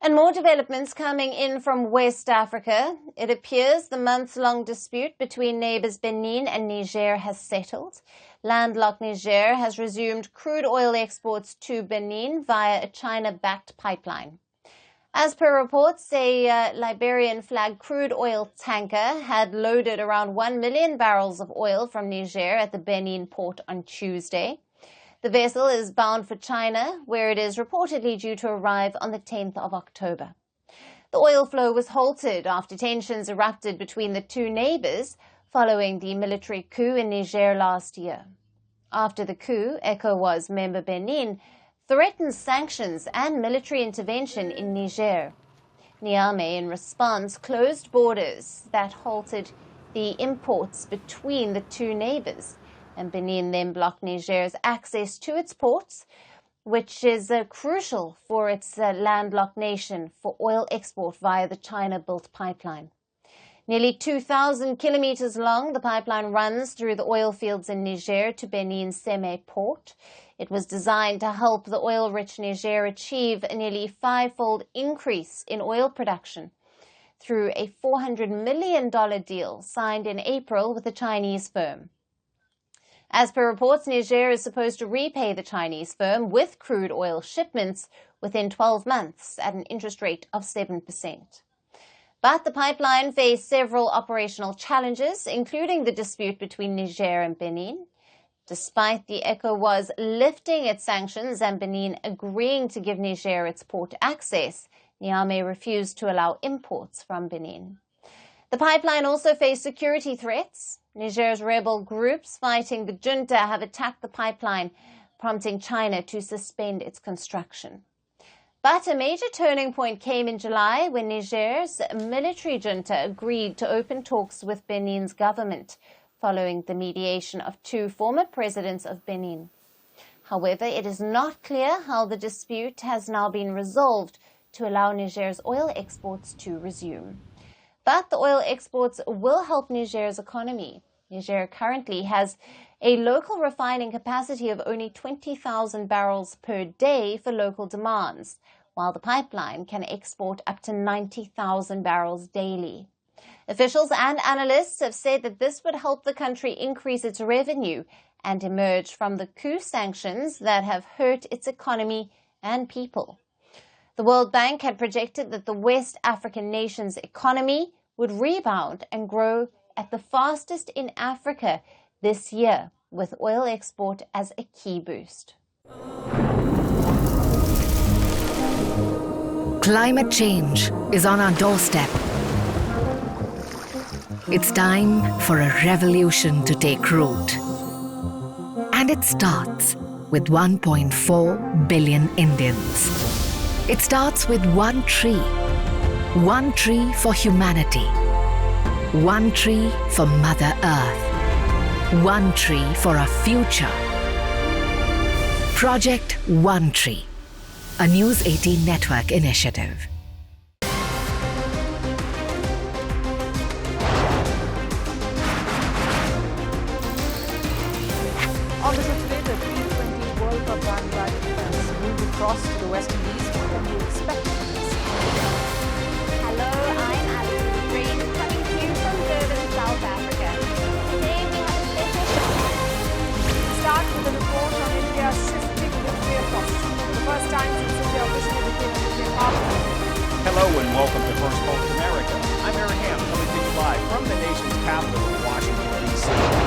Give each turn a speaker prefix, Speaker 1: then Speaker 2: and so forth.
Speaker 1: And more developments coming in from West Africa. It appears the months-long dispute between neighbours Benin and Niger has settled. Landlocked Niger has resumed crude oil exports to Benin via a China-backed pipeline. As per reports, a Liberian-flagged crude oil tanker had loaded around 1 million barrels of oil from Niger at the Benin port on Tuesday. The vessel is bound for China, where it is reportedly due to arrive on the 10th of October. The oil flow was halted after tensions erupted between the two neighbours following the military coup in Niger last year. After the coup, ECOWAS member Benin threatened sanctions and military intervention in Niger. Niamey, in response, closed borders that halted the imports between the two neighbours. And Benin then blocked Niger's access to its ports, which is crucial for its landlocked nation for oil export via the China-built pipeline. Nearly 2,000 kilometers long, the pipeline runs through the oil fields in Niger to Benin's Seme port. It was designed to help the oil-rich Niger achieve a nearly five-fold increase in oil production through a $400 million deal signed in April with a Chinese firm. As per reports, Niger is supposed to repay the Chinese firm with crude oil shipments within 12 months at an interest rate of 7%. But the pipeline faced several operational challenges, including the dispute between Niger and Benin. Despite the ECOWAS lifting its sanctions and Benin agreeing to give Niger its port access, Niamey refused to allow imports from Benin. The pipeline also faced security threats. Niger's rebel groups fighting the junta have attacked the pipeline, prompting China to suspend its construction. But a major turning point came in July when Niger's military junta agreed to open talks with Benin's government, following the mediation of two former presidents of Benin. However, it is not clear how the dispute has now been resolved to allow Niger's oil exports to resume. But the oil exports will help Niger's economy. Niger currently has a local refining capacity of only 20,000 barrels per day for local demands, while the pipeline can export up to 90,000 barrels daily. Officials and analysts have said that this would help the country increase its revenue and emerge from the coup sanctions that have hurt its economy and people. The World Bank had projected that the West African nation's economy would rebound and grow at the fastest in Africa this year, with oil export as a key boost.
Speaker 2: Climate change is on our doorstep. It's time for a revolution to take root. And it starts with 1.4 billion Indians. It starts with one tree for humanity, one tree for Mother Earth, one tree for our future. Project One Tree, a News 18 network initiative.
Speaker 3: On the today, the T20 World Cup bandwagon has moved across to the West Indies. What can you expect from this?
Speaker 1: Hello, I'm Alyson coming to you from Durban, South Africa. Today we have a special show.
Speaker 3: Start with a report on India's shifting nuclear posture. For the first time since India officially became a nuclear power.
Speaker 4: Hello and welcome to Firstpost America. I'm Aaron Ham, coming to you live from the nation's capital, Washington, D.C.